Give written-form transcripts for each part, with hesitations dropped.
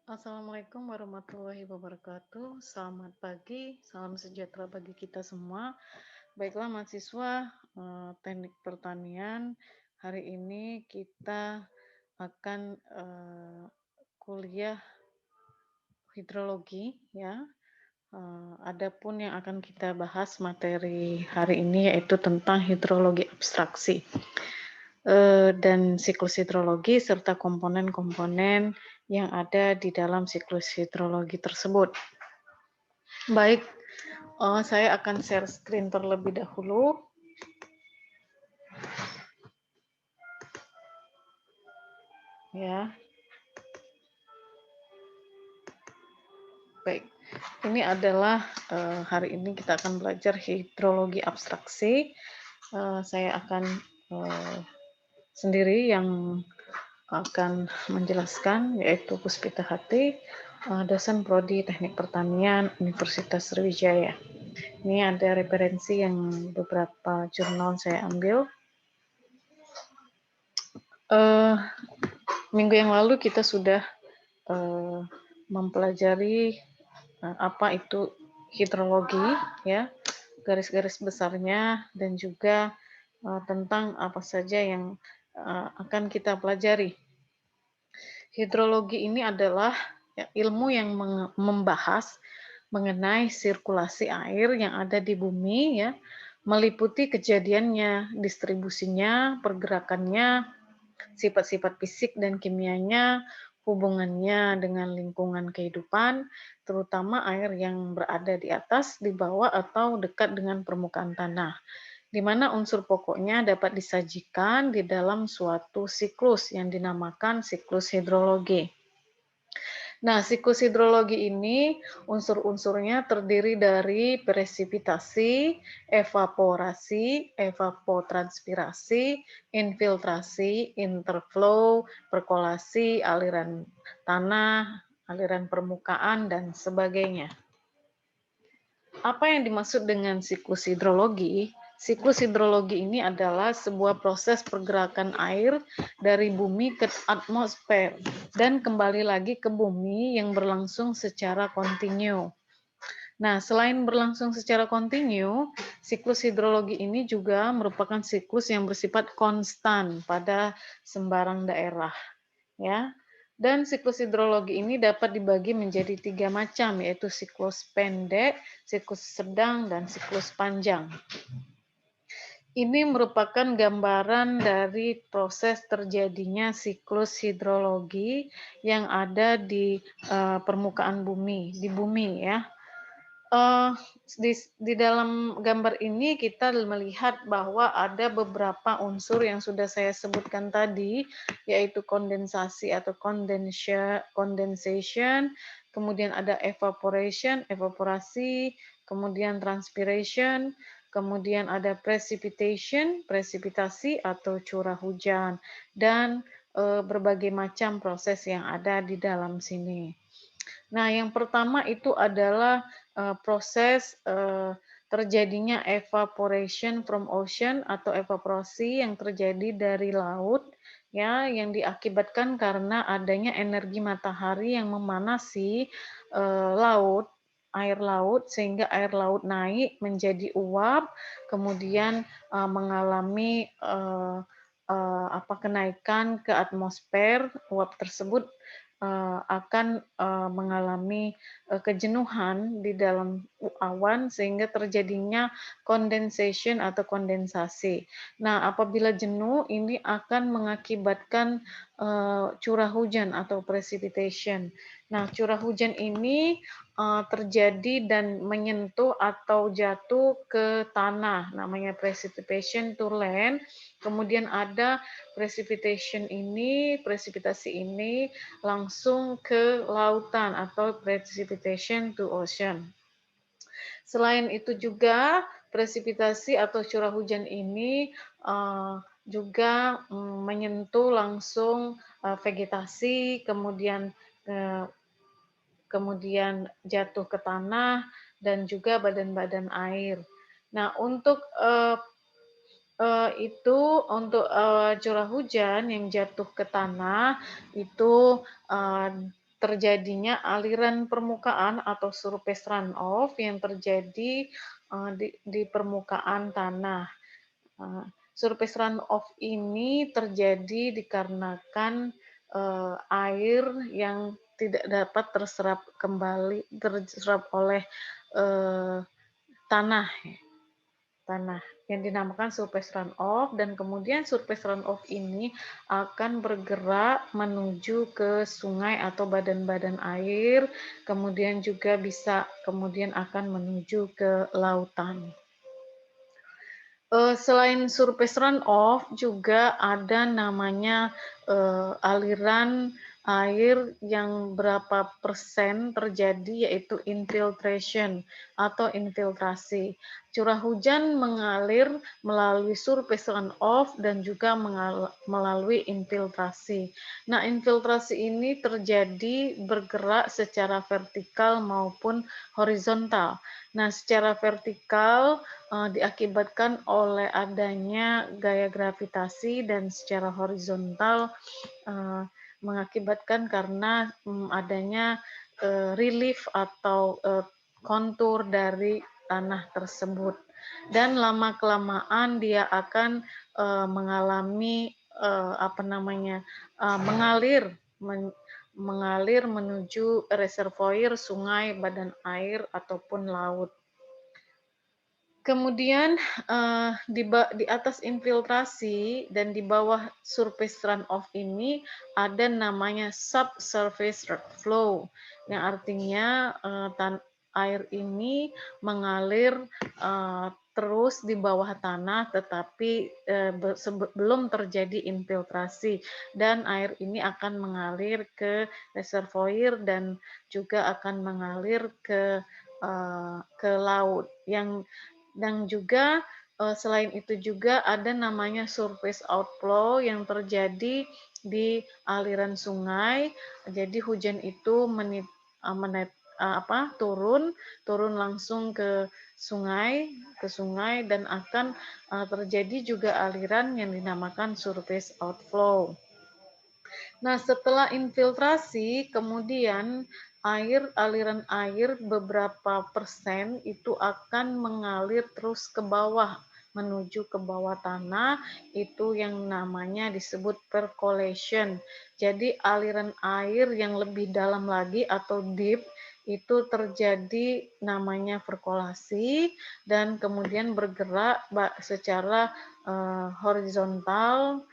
Assalamualaikum warahmatullahi wabarakatuh. Selamat pagi, salam sejahtera bagi kita semua. Baiklah mahasiswa Teknik Pertanian, hari ini kita akan kuliah hidrologi ya. Adapun yang akan kita bahas materi hari ini yaitu tentang hidrologi abstraksi dan siklus hidrologi serta komponen-komponen yang ada di dalam siklus hidrologi tersebut. Baik, saya akan share screen terlebih dahulu. Ya, baik. Ini adalah hari ini kita akan belajar hidrologi abstraksi. Saya akan sendiri yang akan menjelaskan, yaitu Puspita Hati, dosen Prodi Teknik Pertanian Universitas Sriwijaya. Ini ada referensi yang beberapa jurnal saya ambil. Minggu yang lalu kita sudah mempelajari apa itu hidrologi, ya, garis-garis besarnya, dan juga tentang apa saja yang akan kita pelajari. Hidrologi ini adalah ya, ilmu yang membahas mengenai sirkulasi air yang ada di bumi, ya, meliputi kejadiannya, distribusinya, pergerakannya, sifat-sifat fisik dan kimianya, hubungannya dengan lingkungan kehidupan, terutama air yang berada di atas, di bawah, atau dekat dengan permukaan tanah, di mana unsur pokoknya dapat disajikan di dalam suatu siklus yang dinamakan siklus hidrologi. Nah, siklus hidrologi ini unsur-unsurnya terdiri dari presipitasi, evaporasi, evapotranspirasi, infiltrasi, interflow, perkolasi, aliran tanah, aliran permukaan, dan sebagainya. Apa yang dimaksud dengan siklus hidrologi? Siklus hidrologi ini adalah sebuah proses pergerakan air dari bumi ke atmosfer dan kembali lagi ke bumi yang berlangsung secara kontinu. Nah, selain berlangsung secara kontinu, siklus hidrologi ini juga merupakan siklus yang bersifat konstan pada sembarang daerah, ya. Dan siklus hidrologi ini dapat dibagi menjadi 3 macam, yaitu siklus pendek, siklus sedang, dan siklus panjang. Ini merupakan gambaran dari proses terjadinya siklus hidrologi yang ada di permukaan bumi, di bumi, ya. Uh, di dalam gambar ini kita melihat bahwa ada beberapa unsur yang sudah saya sebutkan tadi, yaitu kondensasi atau condensation, kemudian ada evaporation, evaporasi, kemudian transpiration, kemudian ada precipitation, presipitasi atau curah hujan, dan berbagai macam proses yang ada di dalam sini. Nah, yang pertama itu adalah proses terjadinya evaporation from ocean atau evaporasi yang terjadi dari laut, ya, yang diakibatkan karena adanya energi matahari yang memanasi laut, air laut, sehingga air laut naik menjadi uap, kemudian mengalami kenaikan ke atmosfer. Uap tersebut akan mengalami kejenuhan di dalam awan sehingga terjadinya condensation atau kondensasi. Nah, apabila jenuh ini akan mengakibatkan curah hujan atau precipitation. Nah, curah hujan ini terjadi dan menyentuh atau jatuh ke tanah, namanya precipitation to land. Kemudian ada presipitasi ini langsung ke lautan atau precipitation to ocean. Selain itu juga presipitasi atau curah hujan ini juga menyentuh langsung vegetasi, kemudian jatuh ke tanah dan juga badan-badan air. Nah, untuk curah hujan yang jatuh ke tanah itu terjadinya aliran permukaan atau surface runoff yang terjadi di permukaan tanah. Surface runoff ini terjadi dikarenakan air yang tidak dapat terserap oleh tanah yang dinamakan surface runoff, dan kemudian surface runoff ini akan bergerak menuju ke sungai atau badan-badan air, kemudian juga kemudian akan menuju ke lautan. Selain surface runoff juga ada namanya aliran air yang berapa persen terjadi, yaitu infiltration atau infiltrasi. Curah hujan mengalir melalui surface runoff dan juga melalui infiltrasi. Nah, infiltrasi ini terjadi bergerak secara vertikal maupun horizontal. Nah, secara vertikal diakibatkan oleh adanya gaya gravitasi, dan secara horizontal mengakibatkan karena adanya relief atau kontur dari tanah tersebut, dan lama-kelamaan dia akan mengalami mengalir menuju reservoir, sungai, badan air ataupun laut. Kemudian di atas infiltrasi dan di bawah surface runoff ini ada namanya subsurface flow, yang artinya air ini mengalir terus di bawah tanah, tetapi belum terjadi infiltrasi, dan air ini akan mengalir ke reservoir dan juga akan mengalir ke laut. Dan juga selain itu juga ada namanya surface outflow yang terjadi di aliran sungai. Jadi hujan itu turun langsung ke sungai dan akan terjadi juga aliran yang dinamakan surface outflow. Nah, setelah infiltrasi, kemudian aliran air beberapa persen itu akan mengalir terus ke bawah, menuju ke bawah tanah, itu yang namanya disebut percolation. Jadi aliran air yang lebih dalam lagi atau deep itu terjadi namanya perkolasi, dan kemudian bergerak secara horizontal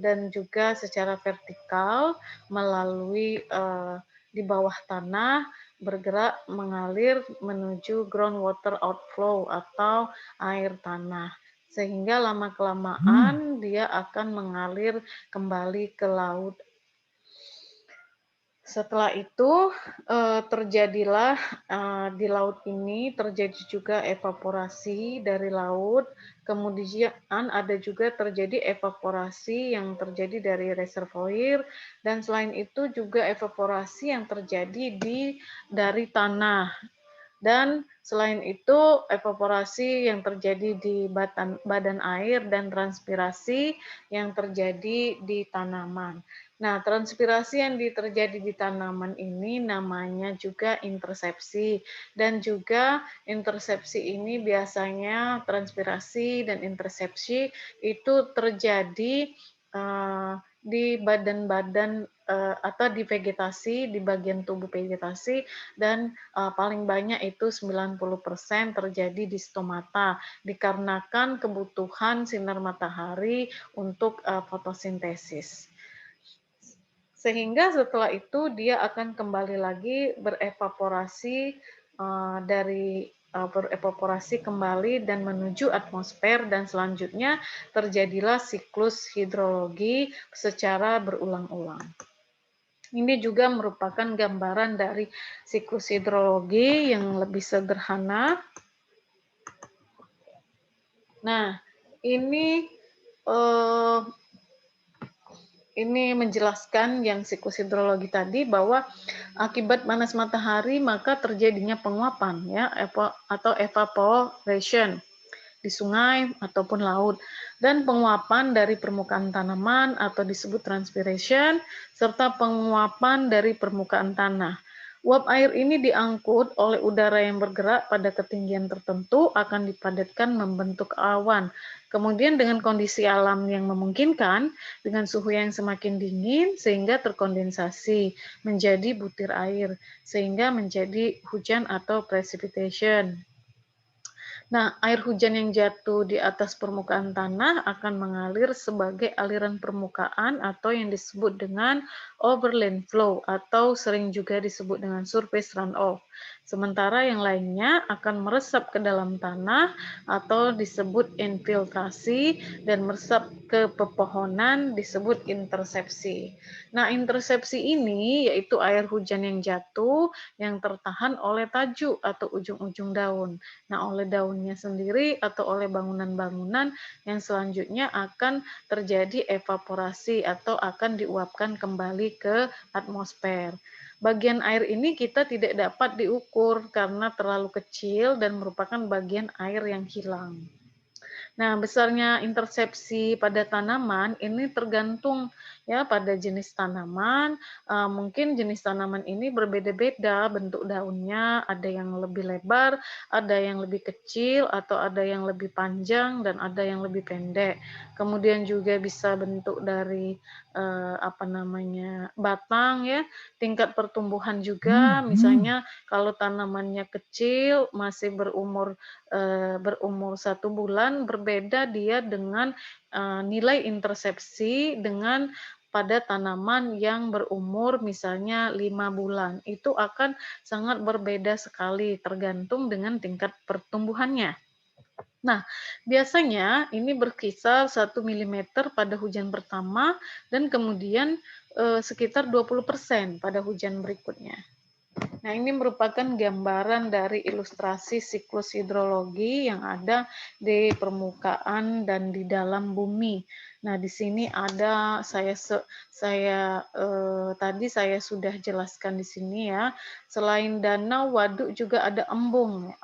dan juga secara vertikal melalui di bawah tanah, bergerak mengalir menuju groundwater outflow atau air tanah, sehingga lama-kelamaan dia akan mengalir kembali ke laut. Setelah itu terjadilah di laut ini terjadi juga evaporasi dari laut, kemudian ada juga terjadi evaporasi yang terjadi dari reservoir, dan selain itu juga evaporasi yang terjadi dari tanah. Dan selain itu evaporasi yang terjadi di badan air dan transpirasi yang terjadi di tanaman. Nah, transpirasi yang terjadi di tanaman ini namanya juga intersepsi, dan juga intersepsi ini biasanya transpirasi dan intersepsi itu terjadi di badan-badan atau di vegetasi, di bagian tubuh vegetasi, dan paling banyak itu 90% terjadi di stomata, dikarenakan kebutuhan sinar matahari untuk fotosintesis. Sehingga setelah itu dia akan kembali lagi berevaporasi berevaporasi kembali dan menuju atmosfer, dan selanjutnya terjadilah siklus hidrologi secara berulang-ulang. Ini juga merupakan gambaran dari siklus hidrologi yang lebih sederhana. Nah, ini menjelaskan yang siklus hidrologi tadi, bahwa akibat panas matahari maka terjadinya penguapan, ya, atau evaporation. di sungai ataupun laut, dan penguapan dari permukaan tanaman atau disebut transpiration, serta penguapan dari permukaan tanah. Uap air ini diangkut oleh udara yang bergerak pada ketinggian tertentu akan dipadatkan membentuk awan. Kemudian dengan kondisi alam yang memungkinkan, dengan suhu yang semakin dingin sehingga terkondensasi menjadi butir air, sehingga menjadi hujan atau precipitation. Nah, air hujan yang jatuh di atas permukaan tanah akan mengalir sebagai aliran permukaan atau yang disebut dengan overland flow atau sering juga disebut dengan surface runoff. Sementara yang lainnya akan meresap ke dalam tanah atau disebut infiltrasi dan meresap ke pepohonan disebut intersepsi. Nah, intersepsi ini yaitu air hujan yang jatuh yang tertahan oleh tajuk atau ujung-ujung daun. Nah, oleh daunnya sendiri atau oleh bangunan-bangunan yang selanjutnya akan terjadi evaporasi atau akan diuapkan kembali ke atmosfer. Bagian air ini kita tidak dapat diukur karena terlalu kecil dan merupakan bagian air yang hilang. Nah, besarnya intersepsi pada tanaman ini tergantung ya pada jenis tanaman. Mungkin jenis tanaman ini berbeda-beda bentuk daunnya, ada yang lebih lebar, ada yang lebih kecil, atau ada yang lebih panjang dan ada yang lebih pendek. Kemudian juga bisa bentuk dari batang ya, tingkat pertumbuhan juga. Misalnya kalau tanamannya kecil masih berumur 1 bulan, berbeda dia dengan nilai intersepsi dengan pada tanaman yang berumur misalnya 5 bulan. Itu akan sangat berbeda sekali tergantung dengan tingkat pertumbuhannya. Nah, biasanya ini berkisar 1 mm pada hujan pertama dan kemudian sekitar 20% pada hujan berikutnya. Nah, ini merupakan gambaran dari ilustrasi siklus hidrologi yang ada di permukaan dan di dalam bumi. Nah, di sini ada tadi saya sudah jelaskan di sini ya. Selain danau, waduk juga ada embung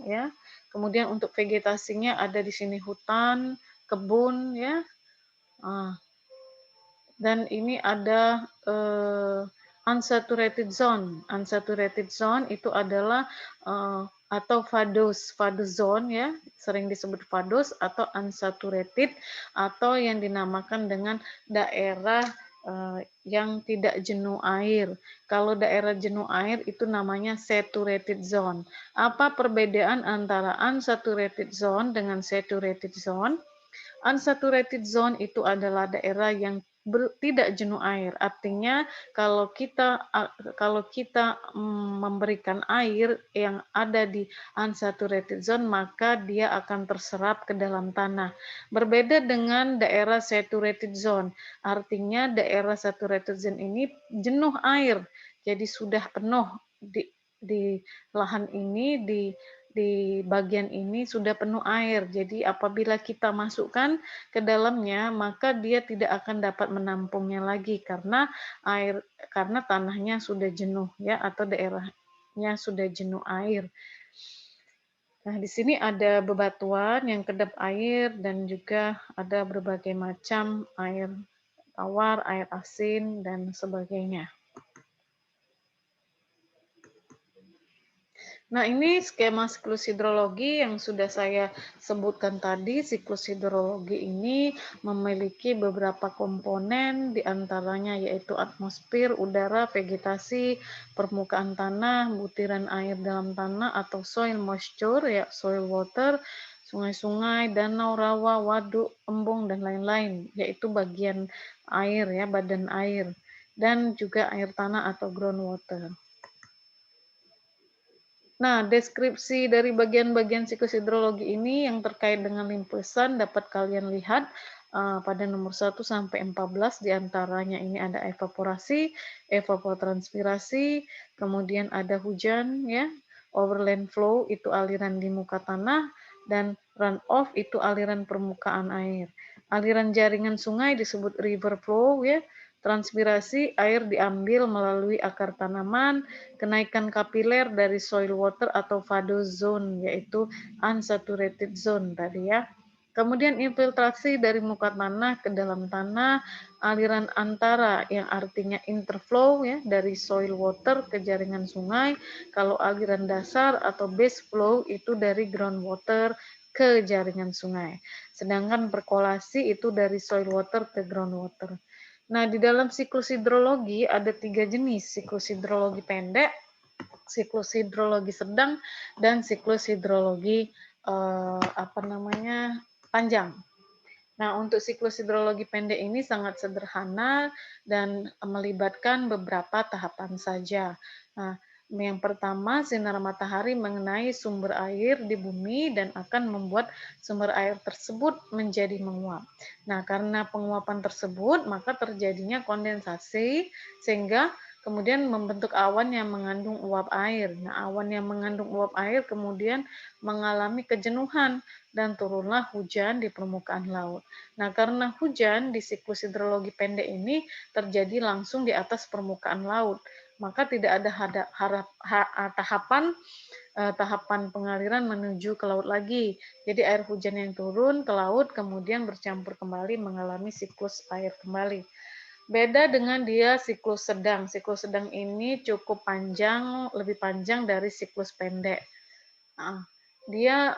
ya. Kemudian untuk vegetasinya ada di sini hutan, kebun ya. Dan ini ada unsaturated zone. Unsaturated zone itu adalah atau vadose zone ya, sering disebut vadose atau unsaturated atau yang dinamakan dengan daerah yang tidak jenuh air. Kalau daerah jenuh air itu namanya saturated zone. Apa perbedaan antara unsaturated zone dengan saturated zone? Unsaturated zone itu adalah daerah yang tidak jenuh air. Artinya kalau kita memberikan air yang ada di unsaturated zone, maka dia akan terserap ke dalam tanah. Berbeda dengan daerah saturated zone. Artinya daerah saturated zone ini jenuh air. Jadi sudah penuh di lahan ini, di bagian ini sudah penuh air. Jadi apabila kita masukkan ke dalamnya, maka dia tidak akan dapat menampungnya lagi karena tanahnya sudah jenuh ya, atau daerahnya sudah jenuh air. Nah, di sini ada bebatuan yang kedap air dan juga ada berbagai macam air tawar, air asin dan sebagainya. Nah, ini skema siklus hidrologi yang sudah saya sebutkan tadi. Siklus hidrologi ini memiliki beberapa komponen, diantaranya yaitu atmosfer, udara, vegetasi, permukaan tanah, butiran air dalam tanah atau soil moisture, ya soil water, sungai-sungai, danau, rawa, waduk, embung, dan lain-lain, yaitu bagian air, ya badan air, dan juga air tanah atau groundwater. Nah, deskripsi dari bagian-bagian siklus hidrologi ini yang terkait dengan limpasan dapat kalian lihat pada nomor 1 sampai 14 diantaranya ini ada evaporasi, evapotranspirasi, kemudian ada hujan ya, overland flow itu aliran di muka tanah dan runoff itu aliran permukaan air. Aliran jaringan sungai disebut river flow ya, Transpirasi, air diambil melalui akar tanaman, kenaikan kapiler dari soil water atau VADO zone, yaitu unsaturated zone tadi ya. Kemudian infiltrasi dari muka tanah ke dalam tanah, aliran antara yang artinya interflow ya dari soil water ke jaringan sungai. Kalau aliran dasar atau base flow itu dari groundwater ke jaringan sungai. Sedangkan perkolasi itu dari soil water ke groundwater. Nah, di dalam siklus hidrologi ada 3 jenis, siklus hidrologi pendek, siklus hidrologi sedang, dan siklus hidrologi panjang. Nah, untuk siklus hidrologi pendek ini sangat sederhana dan melibatkan beberapa tahapan saja. Nah, yang pertama, sinar matahari mengenai sumber air di bumi dan akan membuat sumber air tersebut menjadi menguap. Nah, karena penguapan tersebut, maka terjadinya kondensasi sehingga kemudian membentuk awan yang mengandung uap air. Nah, awan yang mengandung uap air kemudian mengalami kejenuhan dan turunlah hujan di permukaan laut. Nah, karena hujan di siklus hidrologi pendek ini terjadi langsung di atas permukaan laut, maka tidak ada tahapan pengaliran menuju ke laut lagi. Jadi air hujan yang turun ke laut kemudian bercampur kembali mengalami siklus air kembali. Beda dengan dia siklus sedang. Siklus sedang ini cukup panjang, lebih panjang dari siklus pendek. Nah, dia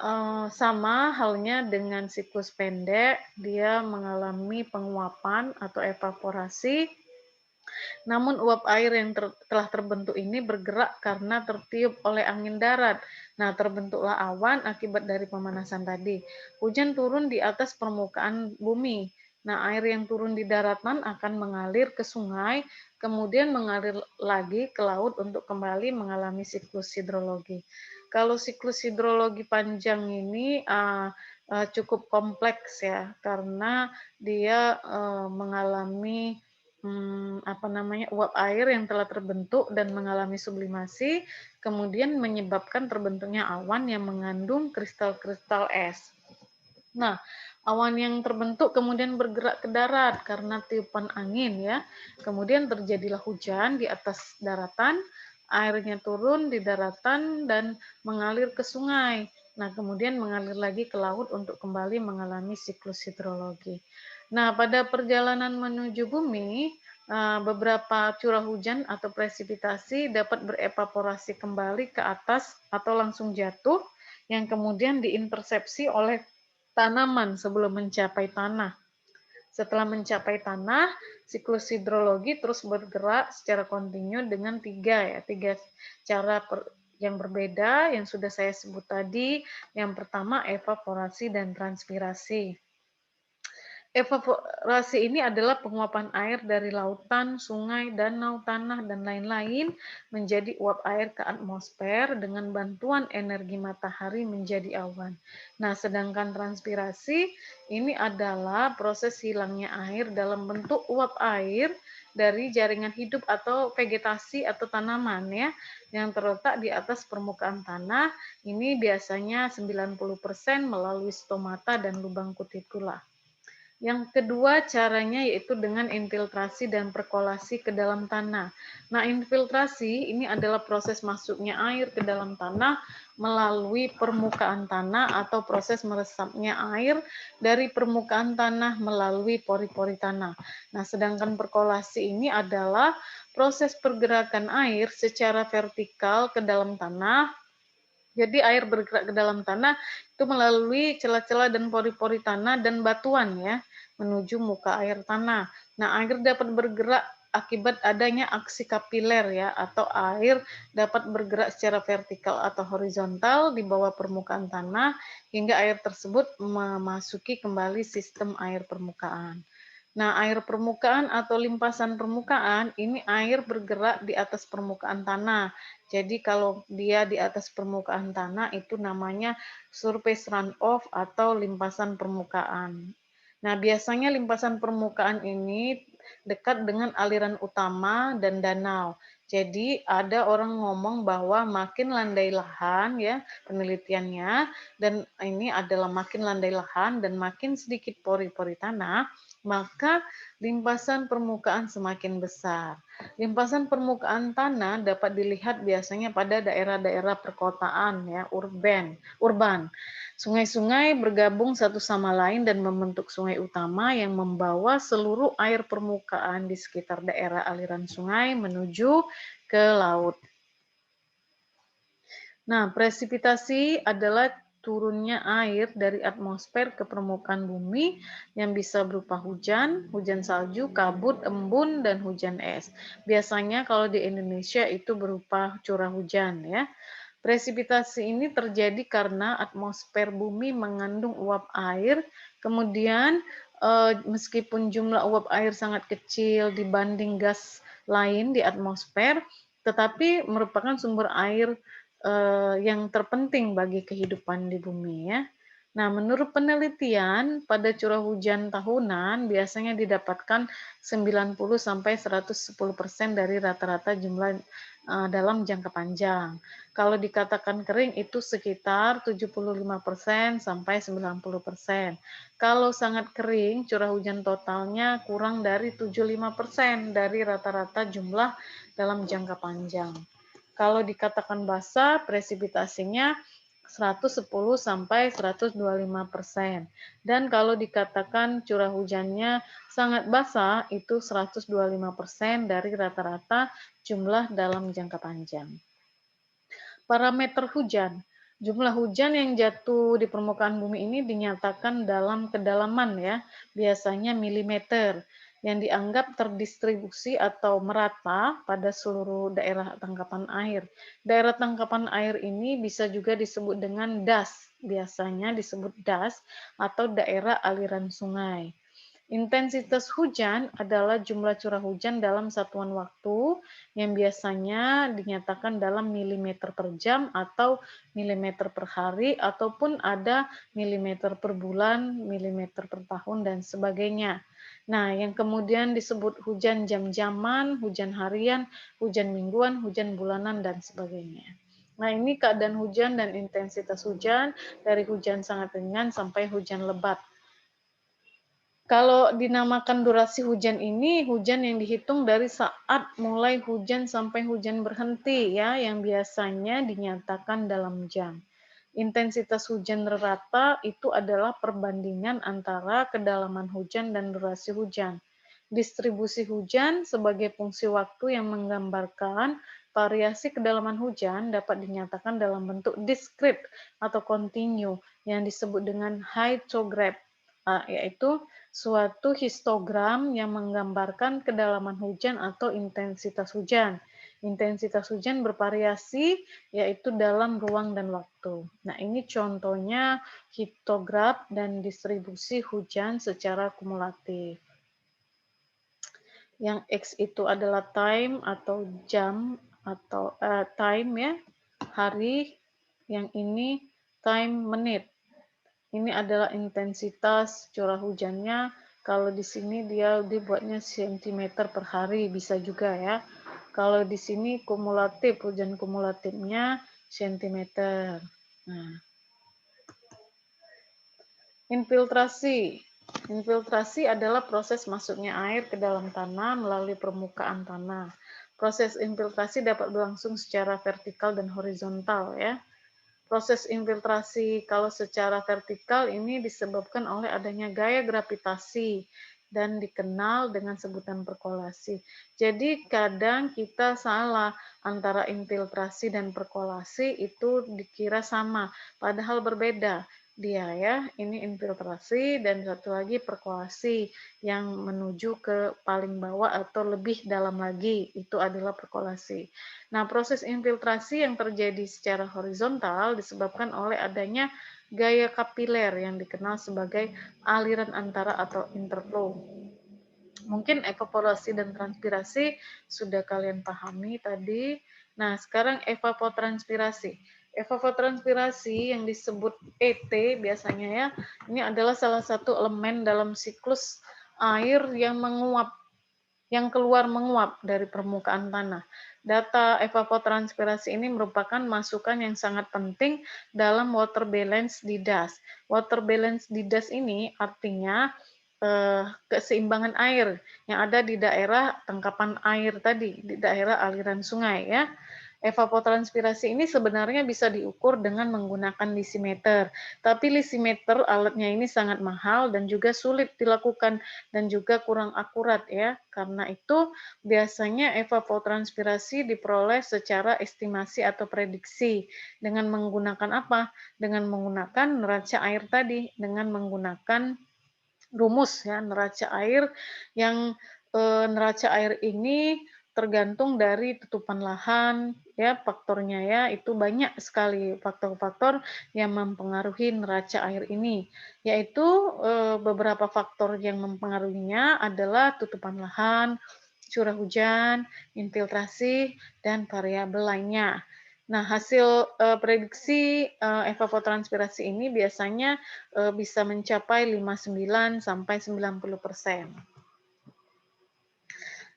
sama halnya dengan siklus pendek, dia mengalami penguapan atau evaporasi, namun uap air yang telah terbentuk ini bergerak karena tertiup oleh angin darat. Nah, terbentuklah awan akibat dari pemanasan tadi. Hujan turun di atas permukaan bumi. Nah, air yang turun di daratan akan mengalir ke sungai, kemudian mengalir lagi ke laut untuk kembali mengalami siklus hidrologi. Kalau siklus hidrologi panjang ini cukup kompleks ya, karena dia mengalami uap air yang telah terbentuk dan mengalami sublimasi, kemudian menyebabkan terbentuknya awan yang mengandung kristal-kristal es. Nah, awan yang terbentuk kemudian bergerak ke darat karena tiupan angin ya. Kemudian terjadilah hujan di atas daratan, airnya turun di daratan dan mengalir ke sungai. Nah, kemudian mengalir lagi ke laut untuk kembali mengalami siklus hidrologi. Nah, pada perjalanan menuju bumi, beberapa curah hujan atau presipitasi dapat berevaporasi kembali ke atas atau langsung jatuh yang kemudian diintersepsi oleh tanaman sebelum mencapai tanah. Setelah mencapai tanah, siklus hidrologi terus bergerak secara kontinu dengan tiga cara yang berbeda yang sudah saya sebut tadi. Yang pertama evaporasi dan transpirasi. Evaporasi ini adalah penguapan air dari lautan, sungai, danau, tanah, dan lain-lain menjadi uap air ke atmosfer dengan bantuan energi matahari menjadi awan. Nah, sedangkan transpirasi ini adalah proses hilangnya air dalam bentuk uap air dari jaringan hidup atau vegetasi atau tanaman ya yang terletak di atas permukaan tanah. Ini biasanya 90% melalui stomata dan lubang kutikula. Yang kedua caranya yaitu dengan infiltrasi dan perkolasi ke dalam tanah. Nah, infiltrasi ini adalah proses masuknya air ke dalam tanah melalui permukaan tanah atau proses meresapnya air dari permukaan tanah melalui pori-pori tanah. Nah, sedangkan perkolasi ini adalah proses pergerakan air secara vertikal ke dalam tanah. Jadi air bergerak ke dalam tanah itu melalui celah-celah dan pori-pori tanah dan batuan ya, menuju muka air tanah. Nah, air dapat bergerak akibat adanya aksi kapiler ya, atau air dapat bergerak secara vertikal atau horizontal di bawah permukaan tanah hingga air tersebut memasuki kembali sistem air permukaan. Nah, air permukaan atau limpasan permukaan, ini air bergerak di atas permukaan tanah. Jadi kalau dia di atas permukaan tanah itu namanya surface runoff atau limpasan permukaan. Nah, biasanya limpasan permukaan ini dekat dengan aliran utama dan danau. Jadi ada orang ngomong bahwa makin landai lahan ya penelitiannya, dan ini adalah makin landai lahan dan makin sedikit pori-pori tanah, maka limpasan permukaan semakin besar. Limpasan permukaan tanah dapat dilihat biasanya pada daerah-daerah perkotaan ya, urban. Sungai-sungai bergabung satu sama lain dan membentuk sungai utama yang membawa seluruh air permukaan di sekitar daerah aliran sungai menuju ke laut. Nah, presipitasi adalah turunnya air dari atmosfer ke permukaan bumi yang bisa berupa hujan, hujan salju, kabut, embun, dan hujan es. Biasanya kalau di Indonesia itu berupa curah hujan ya. Presipitasi ini terjadi karena atmosfer bumi mengandung uap air, kemudian meskipun jumlah uap air sangat kecil dibanding gas lain di atmosfer, tetapi merupakan sumber air yang terpenting bagi kehidupan di bumi ya. Nah, menurut penelitian, pada curah hujan tahunan biasanya didapatkan 90 sampai 110% dari rata-rata jumlah dalam jangka panjang. Kalau dikatakan kering itu sekitar 75% sampai 90%. Kalau sangat kering, curah hujan totalnya kurang dari 75% dari rata-rata jumlah dalam jangka panjang. Kalau dikatakan basah, presipitasinya 110 sampai 125%. Dan kalau dikatakan curah hujannya sangat basah, itu 125% dari rata-rata jumlah dalam jangka panjang. Parameter hujan. Jumlah hujan yang jatuh di permukaan bumi ini dinyatakan dalam kedalaman ya, biasanya milimeter, yang dianggap terdistribusi atau merata pada seluruh daerah tangkapan air. Daerah tangkapan air ini bisa juga disebut dengan das, biasanya disebut das atau daerah aliran sungai. Intensitas hujan adalah jumlah curah hujan dalam satuan waktu yang biasanya dinyatakan dalam milimeter per jam atau milimeter per hari ataupun ada milimeter per bulan, milimeter per tahun dan sebagainya. Nah, yang kemudian disebut hujan jam-jaman, hujan harian, hujan mingguan, hujan bulanan dan sebagainya. Nah, ini keadaan hujan dan intensitas hujan dari hujan sangat ringan sampai hujan lebat. Kalau dinamakan durasi hujan ini, hujan yang dihitung dari saat mulai hujan sampai hujan berhenti ya, yang biasanya dinyatakan dalam jam. Intensitas hujan rata itu adalah perbandingan antara kedalaman hujan dan durasi hujan. Distribusi hujan sebagai fungsi waktu yang menggambarkan variasi kedalaman hujan dapat dinyatakan dalam bentuk diskrit atau kontinu yang disebut dengan hydrograph, yaitu suatu histogram yang menggambarkan kedalaman hujan atau intensitas hujan. Intensitas hujan bervariasi yaitu dalam ruang dan waktu. Nah, ini contohnya histograf dan distribusi hujan secara kumulatif. Yang X itu adalah time atau jam atau time ya, hari. Yang ini time menit. Ini adalah intensitas curah hujannya. Kalau di sini dia dibuatnya sentimeter per hari, bisa juga ya. Kalau di sini kumulatif, hujan kumulatifnya sentimeter. Nah, infiltrasi. Infiltrasi adalah proses masuknya air ke dalam tanah melalui permukaan tanah. Proses infiltrasi dapat berlangsung secara vertikal dan horizontal ya. Proses infiltrasi kalau secara vertikal ini disebabkan oleh adanya gaya gravitasi dan dikenal dengan sebutan perkolasi. Jadi kadang kita salah antara infiltrasi dan perkolasi itu dikira sama, padahal berbeda. Dia ya, ini infiltrasi dan satu lagi perkolasi yang menuju ke paling bawah atau lebih dalam lagi, itu adalah perkolasi. Nah, proses infiltrasi yang terjadi secara horizontal disebabkan oleh adanya gaya kapiler yang dikenal sebagai aliran antara atau interflow. Mungkin evaporasi dan transpirasi sudah kalian pahami tadi. Nah, sekarang evapotranspirasi. Evapotranspirasi yang disebut ET biasanya ya, ini adalah salah satu elemen dalam siklus air yang menguap, yang keluar menguap dari permukaan tanah. Data evapotranspirasi ini merupakan masukan yang sangat penting dalam water balance di das. Water balance di das ini artinya keseimbangan air yang ada di daerah tangkapan air tadi, di daerah aliran sungai ya. Evapotranspirasi ini sebenarnya bisa diukur dengan menggunakan lisimeter, tapi lisimeter alatnya ini sangat mahal dan juga sulit dilakukan dan juga kurang akurat ya. Karena itu biasanya evapotranspirasi diperoleh secara estimasi atau prediksi dengan menggunakan apa? Dengan menggunakan neraca air tadi, dengan menggunakan rumus ya neraca air yang neraca air ini tergantung dari tutupan lahan ya faktornya ya itu banyak sekali faktor-faktor yang mempengaruhi neraca air ini yaitu beberapa faktor yang mempengaruhinya adalah tutupan lahan, curah hujan, infiltrasi dan variabel lainnya. Nah, hasil prediksi evapotranspirasi ini biasanya bisa mencapai 59 sampai 90%.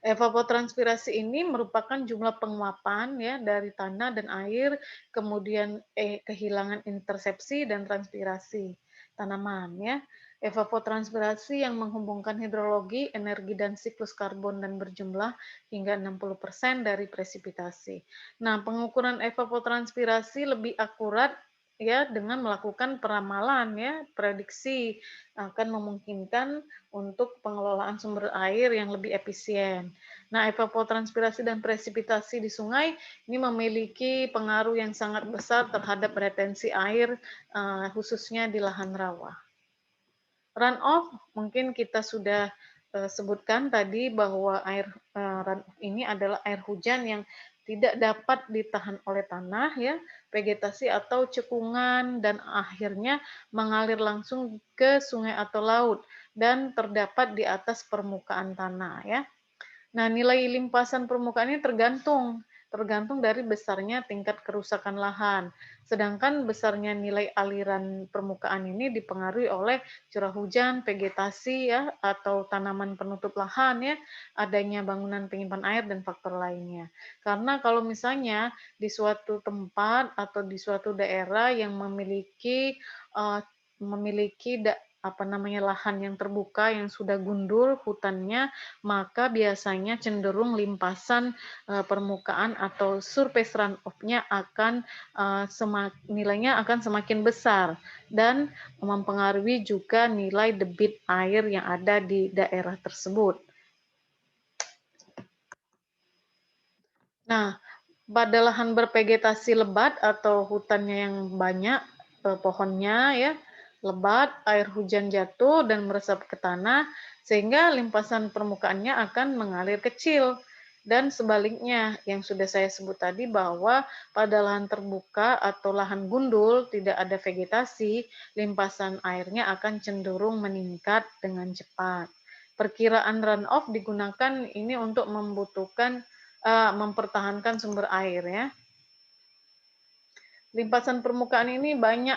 Evapotranspirasi ini merupakan jumlah penguapan ya dari tanah dan air, kemudian kehilangan intersepsi dan transpirasi tanaman ya. Evapotranspirasi yang menghubungkan hidrologi, energi dan siklus karbon dan berjumlah hingga 60% dari presipitasi. Nah, pengukuran evapotranspirasi lebih akurat ya dengan melakukan peramalan ya, prediksi akan memungkinkan untuk pengelolaan sumber air yang lebih efisien. Nah, evapotranspirasi dan presipitasi di sungai ini memiliki pengaruh yang sangat besar terhadap retensi air, khususnya di lahan rawa. Runoff mungkin kita sudah sebutkan tadi bahwa air runoff ini adalah air hujan yang tidak dapat ditahan oleh tanah ya, vegetasi atau cekungan dan akhirnya mengalir langsung ke sungai atau laut dan terdapat di atas permukaan tanah ya. Nah, nilai limpasan permukaan ini tergantung dari besarnya tingkat kerusakan lahan. Sedangkan besarnya nilai aliran permukaan ini dipengaruhi oleh curah hujan, vegetasi ya, atau tanaman penutup lahan ya, adanya bangunan penyimpan air dan faktor lainnya. Karena kalau misalnya di suatu tempat atau di suatu daerah yang memiliki uh, memiliki lahan yang terbuka yang sudah gundul hutannya maka biasanya cenderung limpasan permukaan atau surface runoff-nya akan nilainya akan semakin besar dan mempengaruhi juga nilai debit air yang ada di daerah tersebut. Nah, pada lahan bervegetasi lebat atau hutannya yang banyak pohonnya ya, lebat, air hujan jatuh dan meresap ke tanah sehingga limpasan permukaannya akan mengalir kecil. Dan sebaliknya yang sudah saya sebut tadi bahwa pada lahan terbuka atau lahan gundul tidak ada vegetasi, limpasan airnya akan cenderung meningkat dengan cepat. Perkiraan runoff digunakan ini untuk mempertahankan sumber air ya. Limpasan permukaan ini banyak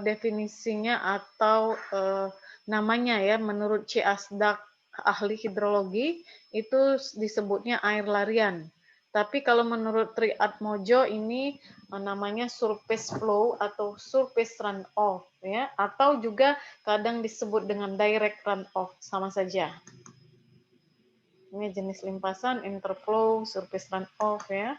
definisinya atau namanya ya menurut C. Asdak ahli hidrologi itu disebutnya air larian. Tapi kalau menurut Tri Atmojo ini namanya surface flow atau surface runoff ya atau juga kadang disebut dengan direct runoff sama saja. Ini jenis limpasan interflow, surface runoff ya.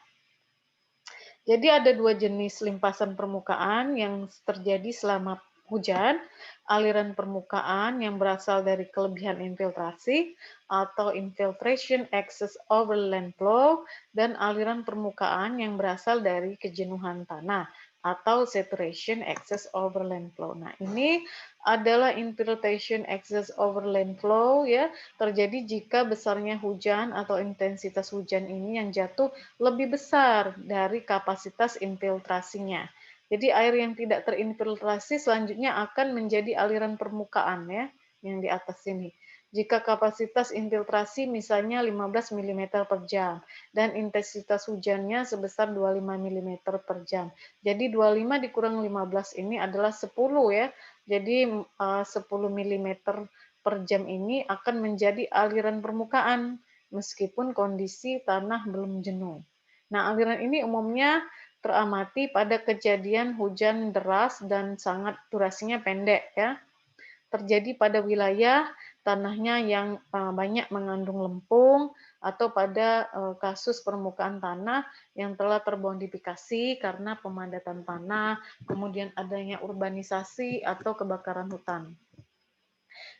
Jadi ada dua jenis limpasan permukaan yang terjadi selama hujan, aliran permukaan yang berasal dari kelebihan infiltrasi atau infiltration excess over land flow, dan aliran permukaan yang berasal dari kejenuhan tanah atau saturation excess over land flow. Nah, ini adalah infiltration excess over land flow ya, terjadi jika besarnya hujan atau intensitas hujan ini yang jatuh lebih besar dari kapasitas infiltrasinya. Jadi air yang tidak terinfiltrasi selanjutnya akan menjadi aliran permukaan ya, yang di atas sini. Jika kapasitas infiltrasi misalnya 15 mm per jam dan intensitas hujannya sebesar 25 mm per jam. Jadi 25 dikurang 15 ini adalah 10 ya. Jadi 10 mm per jam ini akan menjadi aliran permukaan meskipun kondisi tanah belum jenuh. Nah, aliran ini umumnya teramati pada kejadian hujan deras dan sangat durasinya pendek ya. Terjadi pada wilayah tanahnya yang banyak mengandung lempung, atau pada kasus permukaan tanah yang telah terbonifikasi karena pemadatan tanah, kemudian adanya urbanisasi atau kebakaran hutan.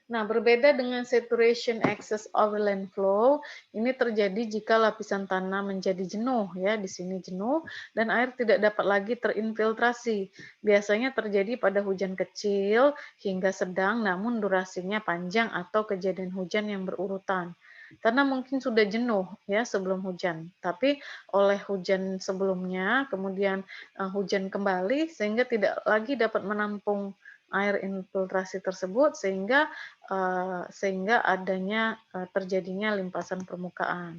Nah, berbeda dengan saturation excess overland flow, ini terjadi jika lapisan tanah menjadi jenuh, ya, di sini jenuh, dan air tidak dapat lagi terinfiltrasi. Biasanya terjadi pada hujan kecil hingga sedang, namun durasinya panjang atau kejadian hujan yang berurutan. Karena mungkin sudah jenuh, ya, sebelum hujan, tapi oleh hujan sebelumnya, kemudian hujan kembali, sehingga tidak lagi dapat menampung air infiltrasi tersebut, sehingga adanya terjadinya limpasan permukaan.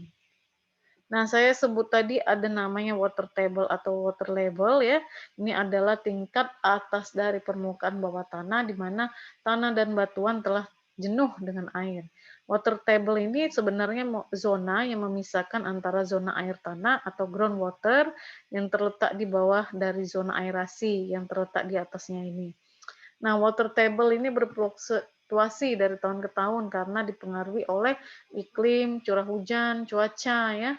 Nah, saya sebut tadi ada namanya water table atau water level, ya. Ini adalah tingkat atas dari permukaan bawah tanah di mana tanah dan batuan telah jenuh dengan air. Water table ini sebenarnya zona yang memisahkan antara zona air tanah atau groundwater yang terletak di bawah dari zona aerasi yang terletak di atasnya ini. Nah, water table ini berfluktuasi dari tahun ke tahun karena dipengaruhi oleh iklim, curah hujan, cuaca, ya.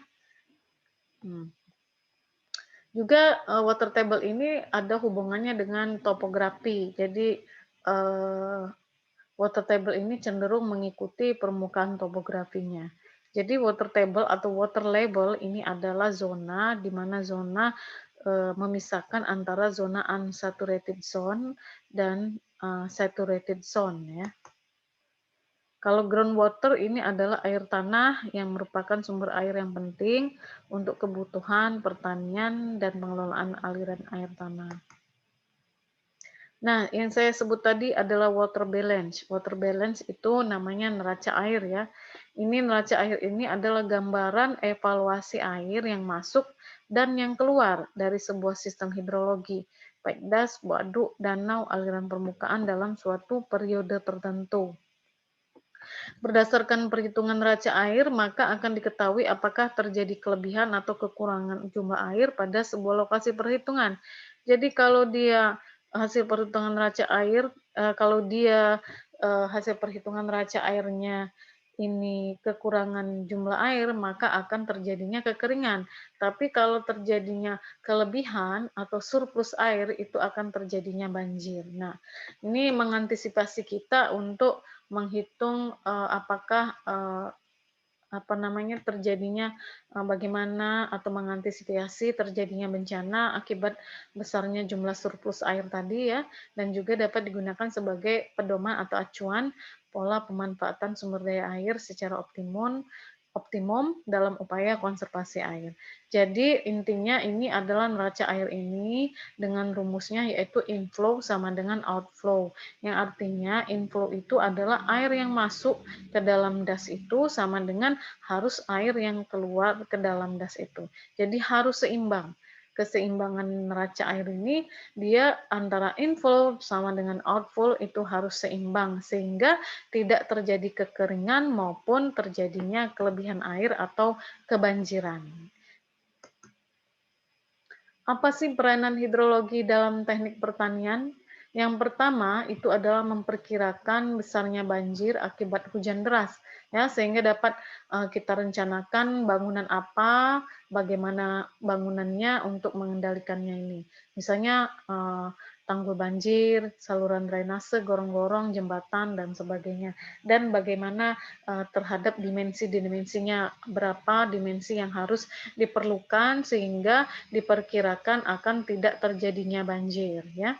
Juga water table ini ada hubungannya dengan topografi. Jadi water table ini cenderung mengikuti permukaan topografinya. Jadi water table atau water level ini adalah zona di mana zona memisahkan antara zona unsaturated zone dan saturated zone, ya. Kalau groundwater ini adalah air tanah yang merupakan sumber air yang penting untuk kebutuhan pertanian dan pengelolaan aliran air tanah. Nah, yang saya sebut tadi adalah water balance. Water balance itu namanya neraca air, ya. Ini neraca air ini adalah gambaran evaluasi air yang masuk dan yang keluar dari sebuah sistem hidrologi, baik das, waduk, danau, aliran permukaan dalam suatu periode tertentu. Berdasarkan perhitungan neraca air, maka akan diketahui apakah terjadi kelebihan atau kekurangan jumlah air pada sebuah lokasi perhitungan. Jadi kalau dia hasil perhitungan neraca air, kalau dia hasil perhitungan neraca airnya ini kekurangan jumlah air, maka akan terjadinya kekeringan. Tapi kalau terjadinya kelebihan atau surplus air, itu akan terjadinya banjir. Nah, ini mengantisipasi kita untuk menghitung apakah terjadinya bagaimana atau mengantisipasi terjadinya bencana akibat besarnya jumlah surplus air tadi, ya, dan juga dapat digunakan sebagai pedoman atau acuan pola pemanfaatan sumber daya air secara optimum dalam upaya konservasi air. Jadi intinya ini adalah neraca air ini dengan rumusnya yaitu inflow sama dengan outflow, yang artinya inflow itu adalah air yang masuk ke dalam das itu sama dengan harus air yang keluar ke dalam das itu. Jadi harus seimbang. Keseimbangan neraca air ini dia antara inflow sama dengan outflow itu harus seimbang sehingga tidak terjadi kekeringan maupun terjadinya kelebihan air atau kebanjiran. Apa sih peranan hidrologi dalam teknik pertanian? Yang pertama itu adalah memperkirakan besarnya banjir akibat hujan deras, ya, sehingga dapat kita rencanakan bangunan apa, bagaimana bangunannya untuk mengendalikannya ini. Misalnya tanggul banjir, saluran drainase, gorong-gorong, jembatan dan sebagainya. Dan bagaimana terhadap dimensi-dimensinya, berapa dimensi yang harus diperlukan sehingga diperkirakan akan tidak terjadinya banjir, ya.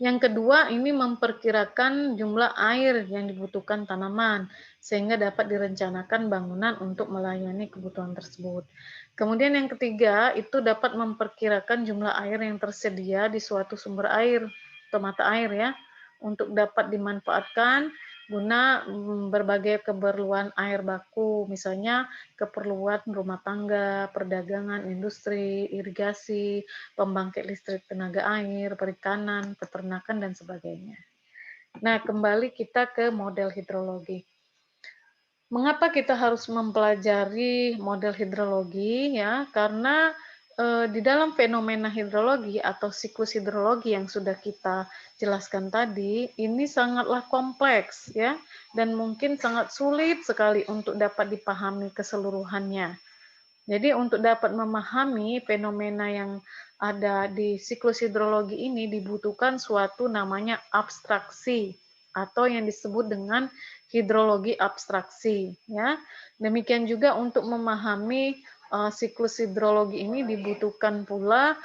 Yang kedua, ini memperkirakan jumlah air yang dibutuhkan tanaman, sehingga dapat direncanakan bangunan untuk melayani kebutuhan tersebut. Kemudian yang ketiga, itu dapat memperkirakan jumlah air yang tersedia di suatu sumber air atau mata air, ya, untuk dapat dimanfaatkan guna berbagai keperluan air baku, misalnya keperluan rumah tangga, perdagangan, industri, irigasi, pembangkit listrik tenaga air, perikanan, peternakan, dan sebagainya. Nah, kembali kita ke model hidrologi. Mengapa kita harus mempelajari model hidrologi, ya? Karena di dalam fenomena hidrologi atau siklus hidrologi yang sudah kita jelaskan tadi, ini sangatlah kompleks ya, dan mungkin sangat sulit sekali untuk dapat dipahami keseluruhannya. Jadi untuk dapat memahami fenomena yang ada di siklus hidrologi ini dibutuhkan suatu namanya abstraksi atau yang disebut dengan hidrologi abstraksi ya. Demikian juga untuk memahami siklus hidrologi ini dibutuhkan pula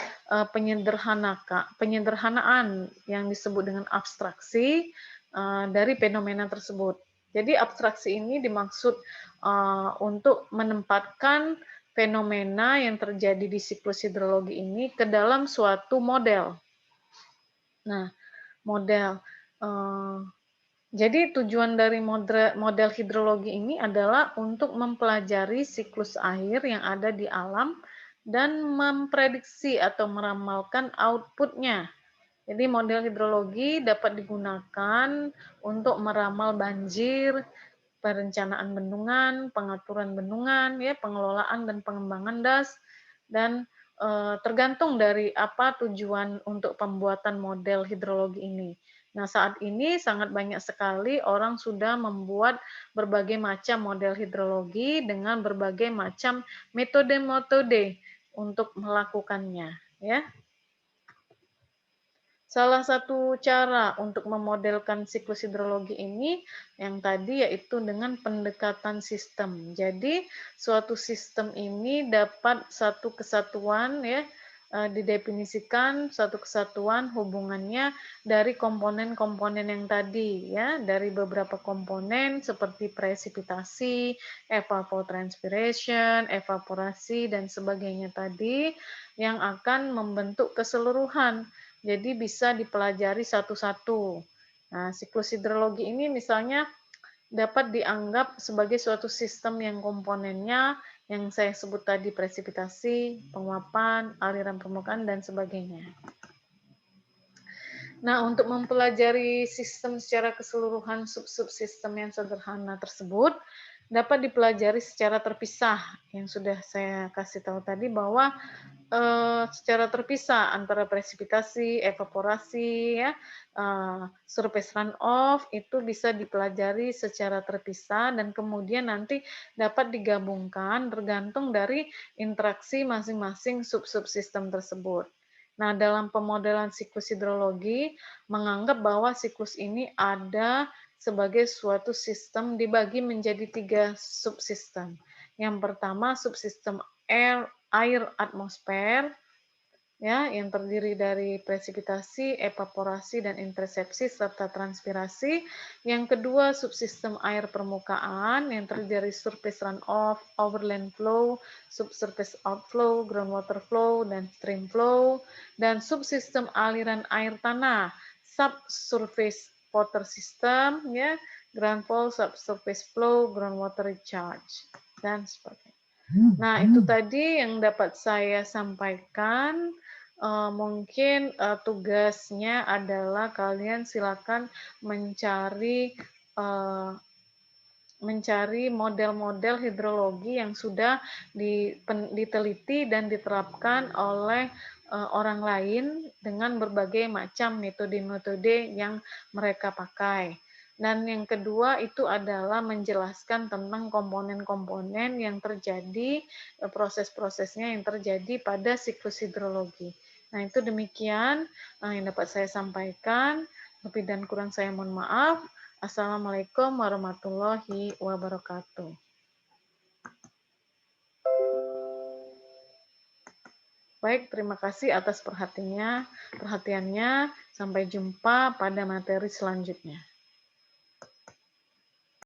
penyederhanaan yang disebut dengan abstraksi dari fenomena tersebut. Jadi abstraksi ini dimaksud untuk menempatkan fenomena yang terjadi di siklus hidrologi ini ke dalam suatu model. Nah, model. Jadi tujuan dari model hidrologi ini adalah untuk mempelajari siklus air yang ada di alam dan memprediksi atau meramalkan outputnya. Jadi model hidrologi dapat digunakan untuk meramal banjir, perencanaan bendungan, pengaturan bendungan, ya, pengelolaan dan pengembangan das, dan tergantung dari apa tujuan untuk pembuatan model hidrologi ini. Nah, saat ini sangat banyak sekali orang sudah membuat berbagai macam model hidrologi dengan berbagai macam metode-metode untuk melakukannya, ya. Salah satu cara untuk memodelkan siklus hidrologi ini yang tadi yaitu dengan pendekatan sistem. Jadi suatu sistem ini dapat satu kesatuan ya didefinisikan satu kesatuan hubungannya dari komponen-komponen yang tadi ya, dari beberapa komponen seperti presipitasi, evapotranspiration, evaporasi dan sebagainya tadi yang akan membentuk keseluruhan. Jadi bisa dipelajari satu-satu. Nah, siklus hidrologi ini misalnya dapat dianggap sebagai suatu sistem yang komponennya yang saya sebut tadi presipitasi, penguapan, aliran permukaan, dan sebagainya. Nah, untuk mempelajari sistem secara keseluruhan sub-subsistem yang sederhana tersebut, dapat dipelajari secara terpisah. Yang sudah saya kasih tahu tadi bahwa secara terpisah antara presipitasi, evaporasi, ya, surface runoff itu bisa dipelajari secara terpisah dan kemudian nanti dapat digabungkan tergantung dari interaksi masing-masing sub-subsistem tersebut. Nah, dalam pemodelan siklus hidrologi menganggap bahwa siklus ini ada sebagai suatu sistem dibagi menjadi 3 subsistem. Yang pertama subsistem air atmosfer ya yang terdiri dari presipitasi, evaporasi dan intersepsi serta transpirasi. Yang kedua subsistem air permukaan yang terdiri dari surface runoff, overland flow, subsurface outflow, groundwater flow dan stream flow, dan subsistem aliran air tanah, subsurface water system ya, groundfall, subsurface flow, groundwater recharge dan sebagainya. Nah, itu tadi yang dapat saya sampaikan. Mungkin tugasnya adalah kalian silakan mencari model-model hidrologi yang sudah diteliti dan diterapkan oleh orang lain dengan berbagai macam metode-metode yang mereka pakai. Dan yang kedua itu adalah menjelaskan tentang komponen-komponen yang terjadi, proses-prosesnya yang terjadi pada siklus hidrologi. Nah, itu demikian yang dapat saya sampaikan. Lebih dan kurang saya mohon maaf. Assalamualaikum warahmatullahi wabarakatuh. Baik, terima kasih atas perhatiannya. Sampai jumpa pada materi selanjutnya.